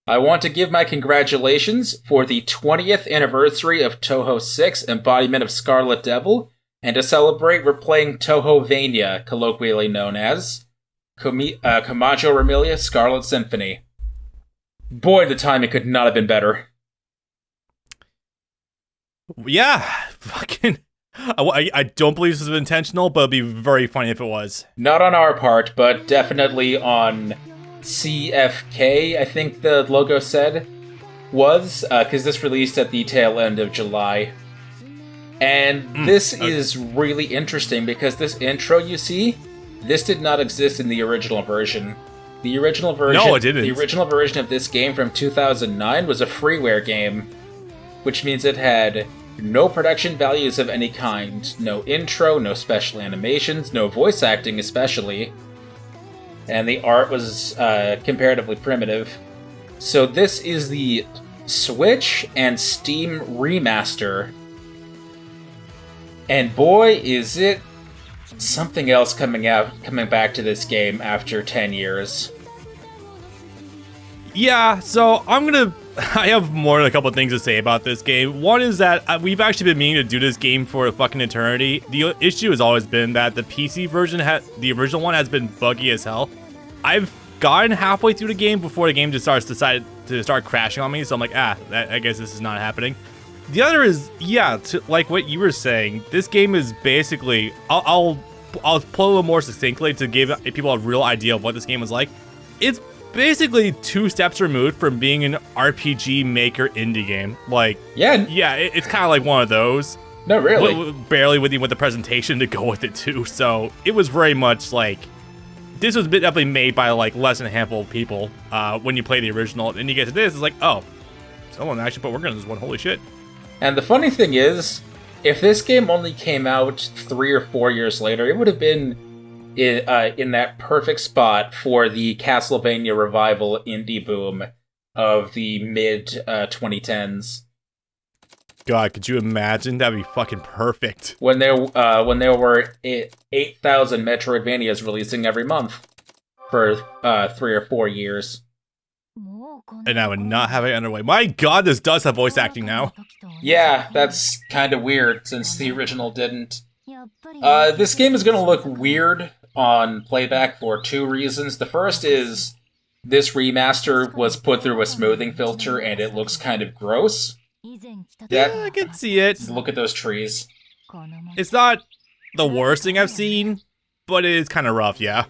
I want to give my congratulations for the 20th anniversary of Touhou 6, embodiment of Scarlet Devil, and to celebrate, we're playing Touhouvania, colloquially known as Koumajou Densetsu Scarlet Symphony. Boy, the timing could not have been better. Yeah, fucking... I don't believe this was intentional, but it'd be very funny if it was. Not on our part, but definitely on CFK, I think the logo said, was, because this released at the tail end of July. And this is really interesting, because this intro you see, this did not exist in the original version. The original version, no, it didn't. The original version of this game from 2009 was a freeware game, which means it had no production values of any kind, no intro, no special animations, no voice acting especially, and the art was comparatively primitive. So this is the Switch and Steam remaster, and boy is it something else coming back to this game after 10 years. Yeah, so I have more than a couple of things to say about this game. One is that we've actually been meaning to do this game for a fucking eternity. The issue has always been that the PC version, the original one, has been buggy as hell. I've gotten halfway through the game before the game decided to start crashing on me, so I'm like, I guess this is not happening. The other is, like what you were saying, this game is basically, I'll put a little more succinctly to give people a real idea of what this game was like. It's basically 2 steps removed from being an RPG maker indie game. Like, it's kind of like one of those. No, really. Barely with the presentation to go with it too. So it was very much like, this was definitely made by like less than a handful of people. When you play the original, and you get to this, it's like, oh, someone actually put work into this one. Holy shit! And the funny thing is, if this game only came out 3 or 4 years later, it would have been in that perfect spot for the Castlevania revival indie boom of the mid-2010s. God, could you imagine? That'd be fucking perfect. When there were 8,000 Metroidvanias releasing every month for 3 or 4 years. And I would not have it underway. My God, this does have voice acting now. Yeah, that's kind of weird, since the original didn't. This game is going to look weird on playback for 2 reasons. The first is this remaster was put through a smoothing filter and it looks kind of gross. Yeah, I can see it. Look at those trees. It's not the worst thing I've seen, but it is kind of rough, yeah.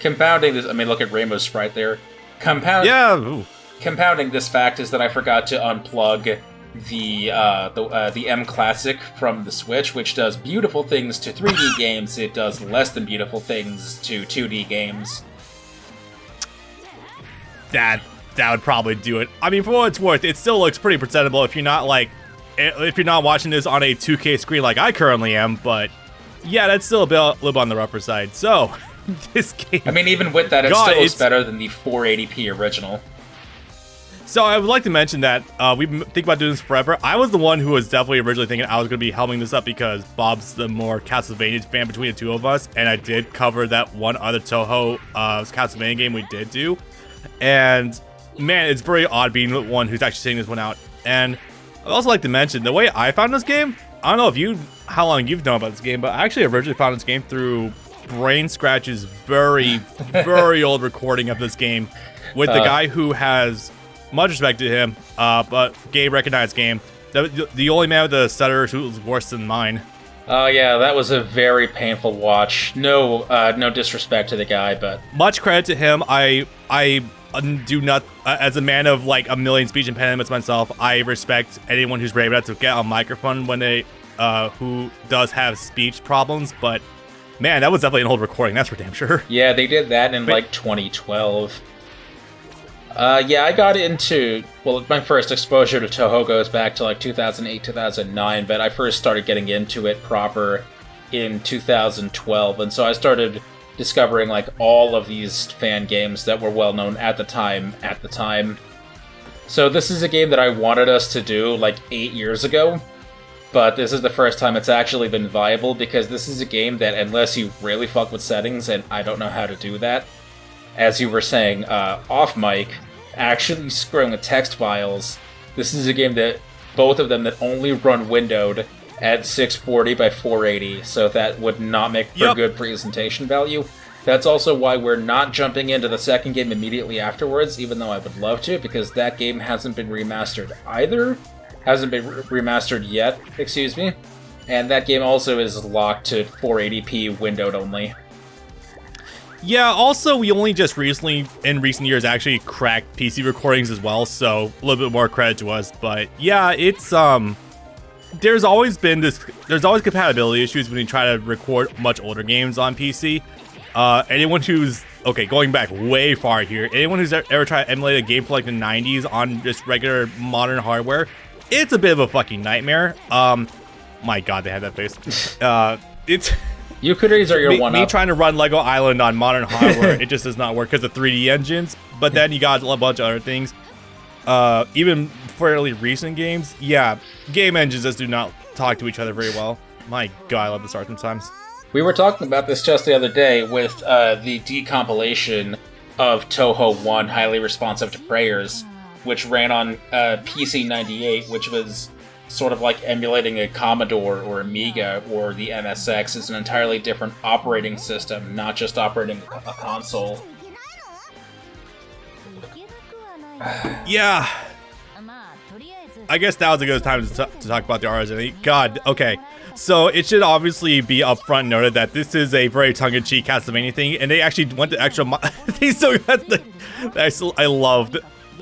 Compounding this, I mean, look at Reimu's sprite there. Compounding this fact is that I forgot to unplug the M Classic from the Switch, which does beautiful things to 3D games. It does less than beautiful things to 2D games. That would probably do it. I mean, for what it's worth, it still looks pretty presentable if you're not watching this on a 2K screen like I currently am. But yeah, that's still a little on the rougher side. So this game, I mean, even with that, it still looks better than the 480p original. So I would like to mention that we've been thinking about doing this forever. I was the one who was definitely originally thinking I was going to be helming this up because Bob's the more Castlevania fan between the two of us, and I did cover that one other Touhou Castlevania game we did do. And man, it's very odd being the one who's actually seeing this one out. And I'd also like to mention, the way I found this game, I don't know how long you've known about this game, but I actually originally found this game through Brain Scratch's very, very old recording of this game with the guy who has... much respect to him, but recognized game. The only man with the stutter who was worse than mine. Oh yeah, that was a very painful watch. No disrespect to the guy, but much credit to him. I do not, as a man of like a million speech impediments myself, I respect anyone who's brave enough to get on microphone when they who does have speech problems. But man, that was definitely an old recording. That's for damn sure. Yeah, they did that in like 2012. I got into, my first exposure to Touhou goes back to like 2008, 2009, but I first started getting into it proper in 2012, and so I started discovering like all of these fan games that were well known at the time. So this is a game that I wanted us to do like 8 years ago, but this is the first time it's actually been viable, because this is a game that, unless you really fuck with settings, and I don't know how to do that, as you were saying off mic, actually scrolling the text files, this is a game that both of them that only run windowed at 640 by 480, so that would not make for good presentation value. That's also why we're not jumping into the second game immediately afterwards, even though I would love to, because that game hasn't been remastered either. Hasn't been remastered yet, excuse me. And that game also is locked to 480p windowed only. Yeah, also, we only just recently, in recent years, actually cracked PC recordings as well, so a little bit more credit to us. But yeah, it's, there's always compatibility issues when you try to record much older games on PC. Anyone who's, okay, going back way far here, anyone who's ever tried to emulate a game for like the 90s on just regular modern hardware, it's a bit of a fucking nightmare. My god, they had that face. It's... Euclides are your one-up. Me trying to run Lego Island on modern hardware, it just does not work because of 3D engines. But then you got a bunch of other things. Even fairly recent games, yeah, game engines just do not talk to each other very well. My god, I love this art sometimes. We were talking about this just the other day with the decompilation of Touhou 1, Highly Responsive to Prayers, which ran on PC 98, which was sort of like emulating a Commodore or Amiga or the MSX. Is an entirely different operating system, not just operating a console. Yeah. I guess that was a good time to talk about the RSN. God, okay. So it should obviously be upfront noted that this is a very tongue-in-cheek Castlevania thing, and they actually went to extra. They still got the.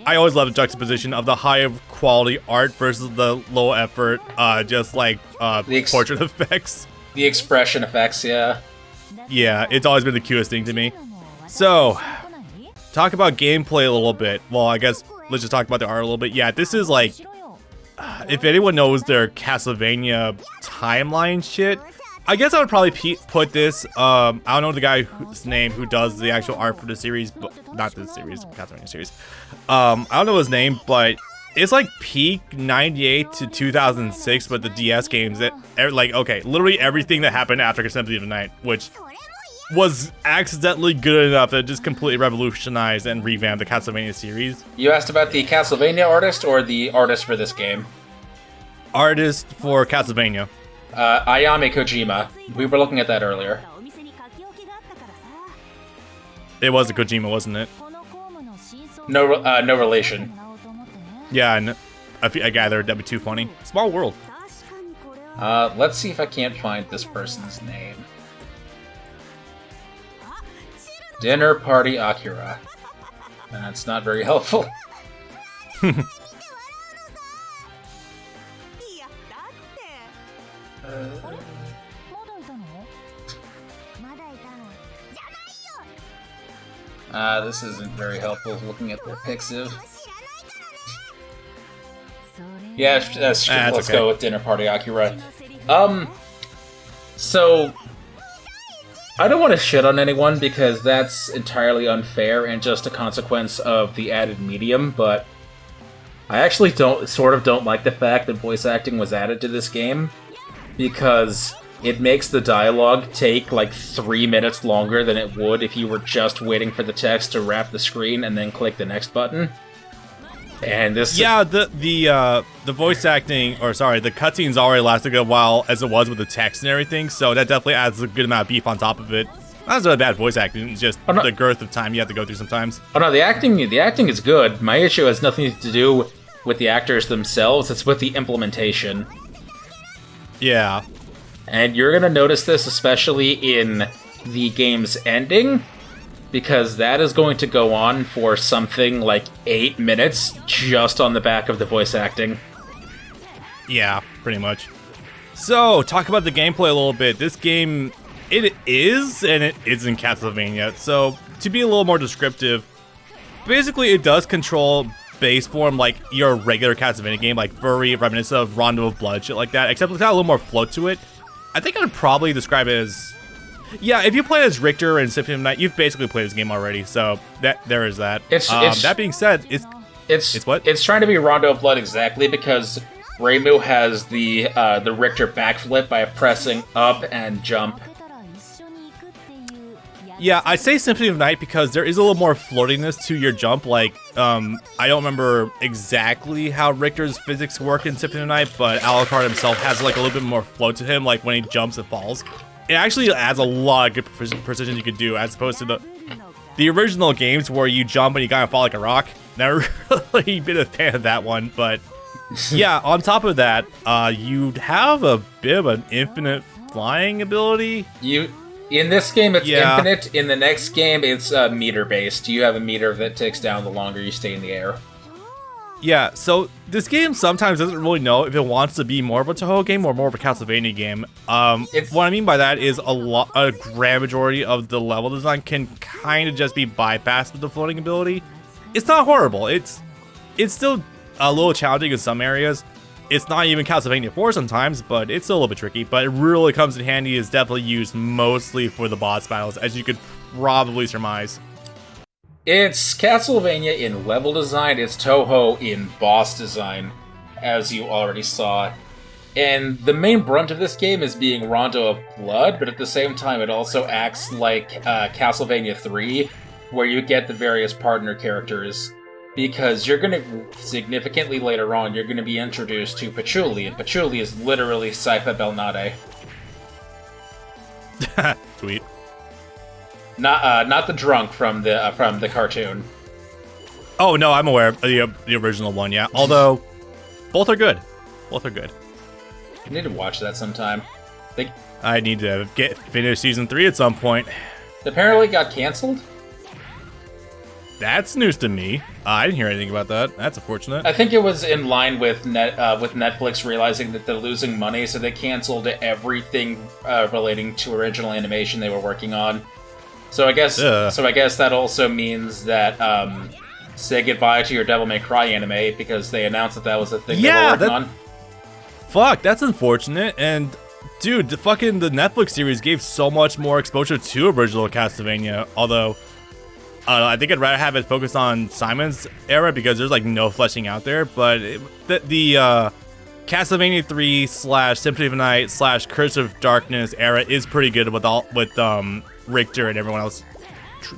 I always love the juxtaposition of the high quality art versus the low effort, just like portrait effects. The expression effects, yeah. Yeah, it's always been the cutest thing to me. So, talk about gameplay a little bit. Well, I guess let's just talk about the art a little bit. Yeah, this is like, if anyone knows their Castlevania timeline shit, I guess I would probably put this, I don't know the guy's name who does the actual art for the series, but not the series, Castlevania series. I don't know his name, but it's like peak 98 to 2006, but the DS games that, like, okay, literally everything that happened after Symphony of the Night, which was accidentally good enough that it just completely revolutionized and revamped the Castlevania series. You asked about the Castlevania artist or the artist for this game? Artist for Castlevania. Ayame Kojima. We were looking at that earlier. It was a Kojima, wasn't it? No relation. Yeah, and I gathered that'd be too funny. Small world. Let's see if I can't find this person's name. Dinner Party Akira. That's not very helpful. This isn't very helpful looking at their Pixiv. Yeah, let's okay. go with Dinner Party Akira. So I don't want to shit on anyone because that's entirely unfair and just a consequence of the added medium, but I actually don't like the fact that voice acting was added to this game because it makes the dialogue take like 3 minutes longer than it would if you were just waiting for the text to wrap the screen and then click the next button. And this the voice acting, or sorry, the cutscenes already lasted a while as it was with the text and everything, so that definitely adds a good amount of beef on top of it. That's not bad voice acting, it's just the girth of time you have to go through sometimes. Oh no, the acting is good. My issue has nothing to do with the actors themselves, it's with the implementation. Yeah. And you're gonna notice this especially in the game's ending, because that is going to go on for something like 8 minutes just on the back of the voice acting. Yeah, pretty much. So, talk about the gameplay a little bit. This game, it is and it isn't Castlevania. So, to be a little more descriptive, basically it does control base form like your regular Castlevania game, like very reminiscent of Rondo of Blood, shit like that, except it's got a little more float to it. I think I would probably describe it as... Yeah, if you play as Richter in Symphony of the Night, you've basically played this game already, so there is that. That being said, it's what? It's trying to be Rondo of Blood exactly because Reimu has the Richter backflip by pressing up and jump. Yeah, I say Symphony of Night because there is a little more floatiness to your jump. Like, I don't remember exactly how Richter's physics work in Symphony of Night, but Alucard himself has like a little bit more float to him, like when he jumps and falls. It actually adds a lot of good precision you could do, as opposed to the original games where you jump and you kind of fall like a rock. Never really been a fan of that one, but yeah, on top of that, you'd have a bit of an infinite flying ability. In this game, it's infinite. In the next game, it's meter-based. You have a meter that ticks down the longer you stay in the air. Yeah, so this game sometimes doesn't really know if it wants to be more of a Touhou game or more of a Castlevania game. What I mean by that is a grand majority of the level design can kind of just be bypassed with the floating ability. It's not horrible. It's still a little challenging in some areas. It's not even Castlevania 4 sometimes, but it's still a little bit tricky. But it really comes in handy. Is definitely used mostly for the boss battles, as you could probably surmise. It's Castlevania in level design, it's Touhou in boss design, as you already saw. And the main brunt of this game is being Rondo of Blood, but at the same time it also acts like Castlevania 3, where you get the various partner characters. Because you're going to, significantly later on, you're going to be introduced to Patchouli, and Patchouli is literally Saifa Belnade. Sweet. Not the drunk from the cartoon. Oh no, I'm aware of the original one. Yeah, although both are good. Both are good. I need to watch that sometime. I need to finish season 3 at some point. Apparently, got canceled. That's news to me. I didn't hear anything about that. That's unfortunate. I think it was in line with Netflix realizing that they're losing money, so they canceled everything relating to original animation they were working on. So I guess that also means that say goodbye to your Devil May Cry anime, because they announced that was the thing they were working on. Fuck, that's unfortunate. And dude, the Netflix series gave so much more exposure to original Castlevania. Although I think I'd rather have it focused on Simon's era, because there's like no fleshing out there. But the Castlevania 3 / Symphony of the Night / Curse of Darkness era is pretty good with Richter and everyone else.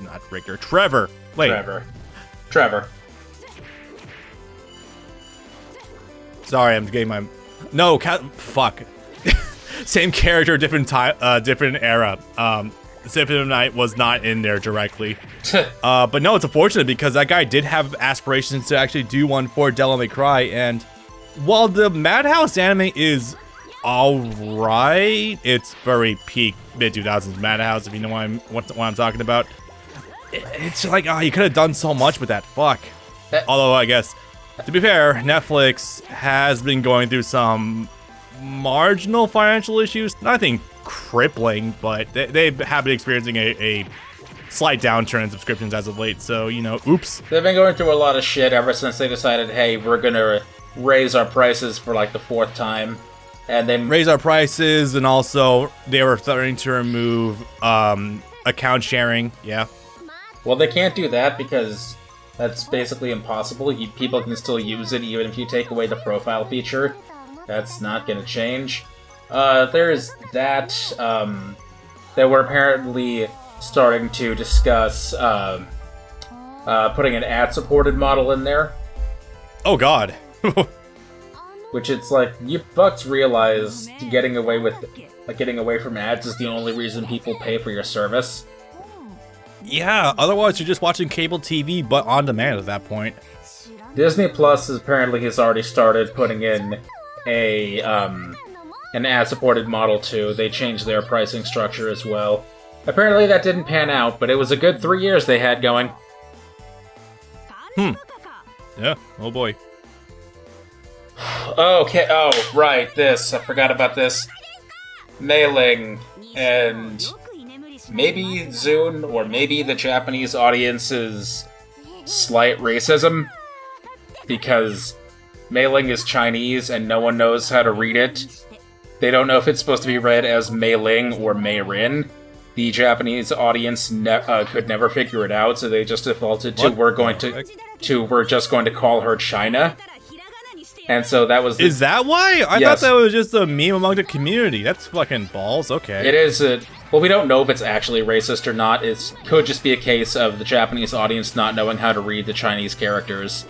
Not Richter. Trevor. Wait. Trevor. Sorry, I'm getting my... No, fuck. Same character, different time, different era. Symphony of the Night was not in there directly. But no, it's unfortunate because that guy did have aspirations to actually do one for Devil May Cry, and while the Madhouse anime is alright, it's very peak mid-2000s Madhouse, if you know what I'm talking about. It's like, you could have done so much with that. Fuck. Although, I guess, to be fair, Netflix has been going through some marginal financial issues. Nothing crippling, but they have been experiencing a slight downturn in subscriptions as of late, so, you know, oops. They've been going through a lot of shit ever since they decided, hey, we're gonna raise our prices for like the 4th time. And they raise our prices, and also they were starting to remove account sharing. Yeah. Well, they can't do that because that's basically impossible. People can still use it even if you take away the profile feature. That's not going to change. There's that. They were apparently starting to discuss putting an ad-supported model in there. Oh God. Which it's like, you fucks realize getting away from ads is the only reason people pay for your service. Yeah, otherwise you're just watching cable TV, but on demand at that point. Disney Plus apparently has already started putting in an ad-supported model too. They changed their pricing structure as well. Apparently that didn't pan out, but it was a good 3 years they had going. Yeah, oh boy. Okay, oh, right, this. I forgot about this. Mailing, and maybe Zune, or maybe the Japanese audience's slight racism, because Mailing is Chinese and no one knows how to read it. They don't know if it's supposed to be read as Mei-ling or Mei-rin. The Japanese audience could never figure it out, so they just defaulted to we're just going to call her China. And so that was... Is that why? I thought that was just a meme among the community. That's fucking balls. Okay. It is Well, we don't know if it's actually racist or not. It could just be a case of the Japanese audience not knowing how to read the Chinese characters.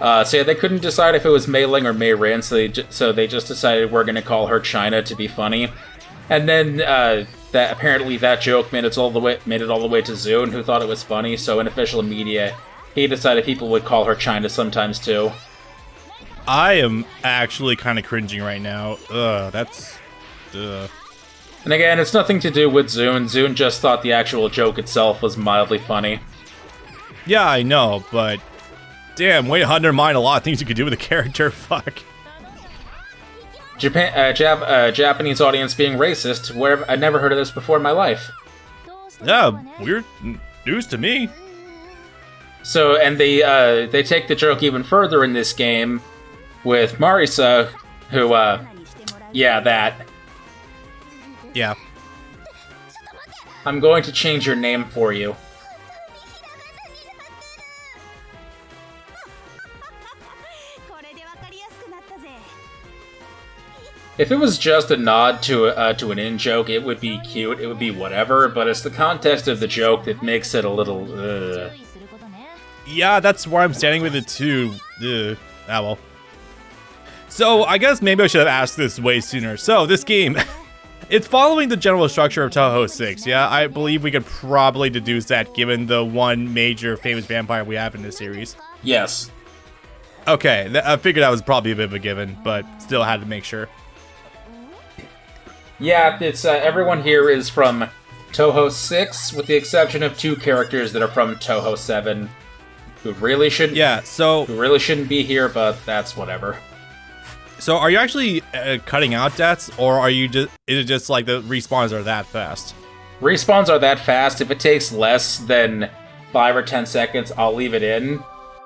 So yeah, they couldn't decide if it was Mei Ling or Mei Rin, so they just decided we're going to call her China to be funny. And then apparently that joke made it all the way to Zune, who thought it was funny. So in official media, he decided people would call her China sometimes too. I am actually kind of cringing right now. That's. And again, it's nothing to do with Zune. Zune just thought the actual joke itself was mildly funny. Yeah, I know, but damn, way to undermine a lot of things you could do with a character. Fuck. Japanese audience being racist. Where I'd never heard of this before in my life. Yeah, weird news to me. So, and they take the joke even further in this game with Marisa, who, yeah, that. Yeah. I'm going to change your name for you. If it was just a nod to an in-joke, it would be cute, it would be whatever, but it's the context of the joke that makes it a little, Yeah, that's where I'm standing with it too. Well. So, I guess maybe I should have asked this way sooner. So, this game, it's following the general structure of Touhou 6, yeah? I believe we could probably deduce that given the one major famous vampire we have in this series. Yes. Okay, I figured that was probably a bit of a given, but still had to make sure. Yeah, it's everyone here is from Touhou 6, with the exception of 2 characters that are from Touhou 7, who really shouldn't. Yeah, so who really shouldn't be here, but that's whatever. So, are you actually cutting out deaths, or are you just? Is it just like the respawns are that fast? Respawns are that fast. If it takes less than 5 or 10 seconds, I'll leave it in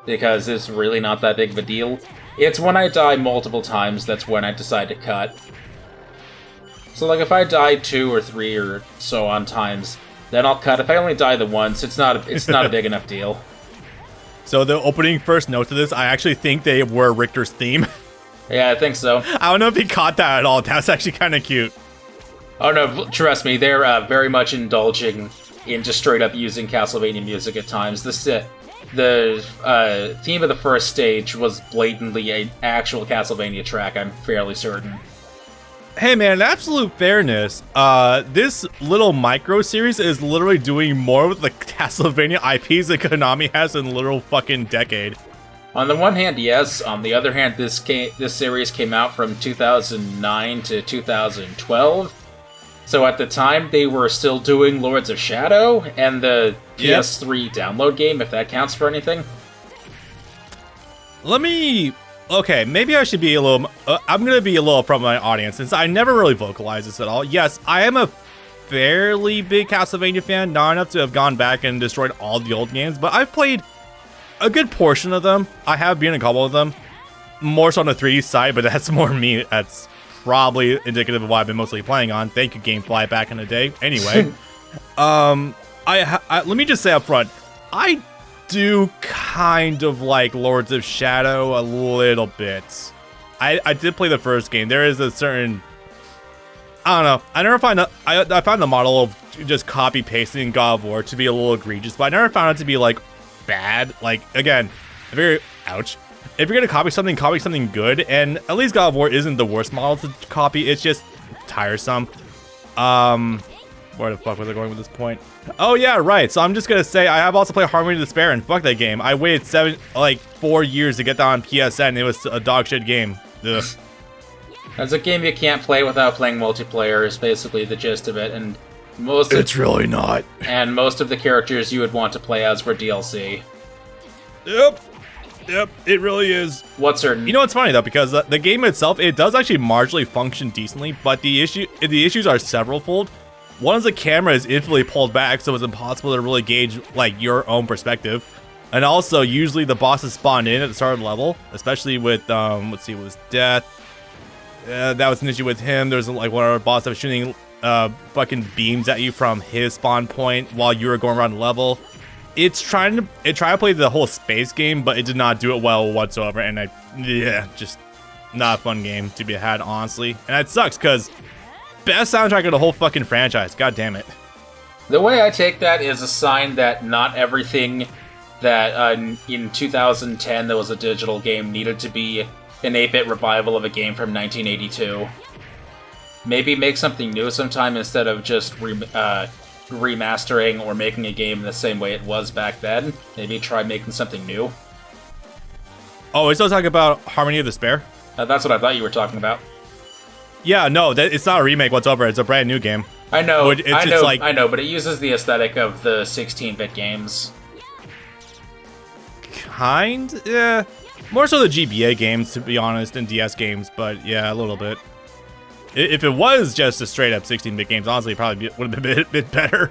because it's really not that big of a deal. It's when I die multiple times that's when I decide to cut. So, like, if I die 2 or 3 or so on times, then I'll cut. If I only die the once, it's not a big enough deal. So, the opening first note to this, I actually think they were Richter's theme. Yeah, I think so. I don't know if he caught that at all. That's actually kind of cute. Oh no, trust me, they're very much indulging in just straight up using Castlevania music at times. The theme of the first stage was blatantly an actual Castlevania track, I'm fairly certain. Hey man, in absolute fairness, this little micro series is literally doing more with the Castlevania IPs that Konami has in a literal fucking decade. On the one hand, yes. On the other hand, this series came out from 2009 to 2012. So at the time, they were still doing Lords of Shadow and the PS3 download game, if that counts for anything. Okay, maybe I should be a little... I'm going to be a little from my audience, since I never really vocalized this at all. Yes, I am a fairly big Castlevania fan, not enough to have gone back and destroyed all the old games, but I've played a good portion of them. I have been in a couple of them. More so on the 3D side, but that's more me. That's probably indicative of what I've been mostly playing on. Thank you, Gamefly, back in the day. Anyway, let me just say up front, I do kind of like Lords of Shadow a little bit. I did play the first game. There is a certain... I don't know. I found the model of just copy pasting God of War to be a little egregious, but I never found it to be like bad. Like, again, ouch. If you're gonna copy something good, and at least God of War isn't the worst model to copy. It's just tiresome. Where the fuck was I going with this point? Oh yeah, right. So I'm just gonna say I have also played Harmony of Despair, and fuck that game. I waited 4 years to get that on PSN. It was a dog shit game. Ugh. That's a game you can't play without playing multiplayer, is basically the gist of it, and it's really not. And most of the characters you would want to play as were DLC. Yep, it really is. What's her... You know what's funny though, because the game itself, it does actually marginally function decently, but the issues are several-fold. One is the camera is infinitely pulled back, so it's impossible to really gauge like your own perspective. And also, usually the bosses spawn in at the start of the level, especially with let's see, it was Death. That was an issue with him. There's like one of our boss that was shooting fucking beams at you from his spawn point while you were going around the level. It tried to play the whole space game, but it did not do it well whatsoever. And just not a fun game to be had, honestly. And it sucks because best soundtrack of the whole fucking franchise. God damn it. The way I take that is a sign that not everything that in 2010 that was a digital game needed to be an 8-bit revival of a game from 1982. Maybe make something new sometime instead of just remastering or making a game the same way it was back then. Maybe try making something new. Oh, we're still talking about Harmony of Despair? That's what I thought you were talking about. Yeah, no, it's not a remake whatsoever. It's a brand new game. I know, Like, I know, but it uses the aesthetic of the 16-bit games. Yeah. More so the GBA games, to be honest, and DS games, but yeah, a little bit. If it was just a straight-up 16-bit games, honestly, it probably would have been a bit better.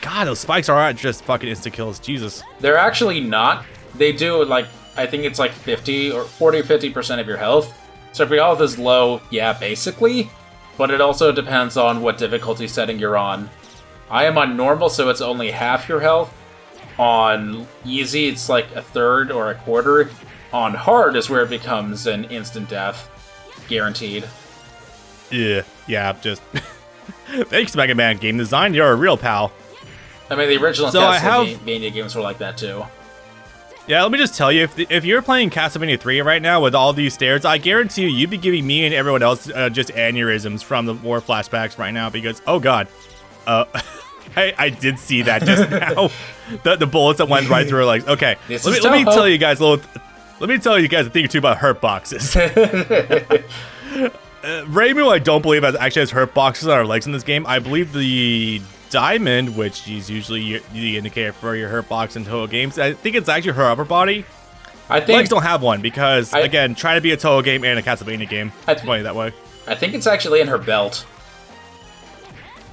God, those spikes are just fucking insta-kills. Jesus. They're actually not. They do, like, I think it's like 50 or 40 or 50% of your health. So if your health is low, yeah, basically. But it also depends on what difficulty setting you're on. I am on normal, so it's only half your health. On easy, it's like a third or a quarter. On hard is where it becomes an instant death. Guaranteed. Yeah, just... Thanks, Mega Man Game Design. You're a real pal. I mean, the original Castlevania games were like that, too. Yeah, let me just tell you, if you're playing Castlevania 3 right now with all these stairs, I guarantee you'd be giving me and everyone else just aneurysms from the war flashbacks right now because, oh god. I did see that just now. The bullets that went right through her legs. Okay, let me tell you guys a thing or two about hurt boxes. Reimu, I don't believe actually has hurt boxes on her legs in this game. I believe the diamond, which is usually the indicator for your hurt box in Touhou games, I think it's actually her upper body. I think legs don't have one because, again, trying to be a Touhou game and a Castlevania game. It's funny that way. I think it's actually in her belt.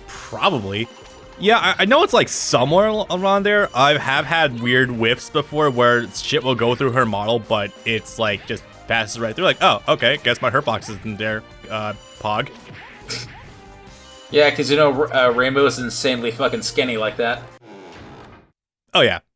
Probably. Yeah, I know it's like somewhere around there. I have had weird whiffs before where shit will go through her model, but it's like just passes right through. Like, oh, okay, guess my hurt box isn't there, Pog. Yeah, because you know Reimu is insanely fucking skinny like that. Oh yeah,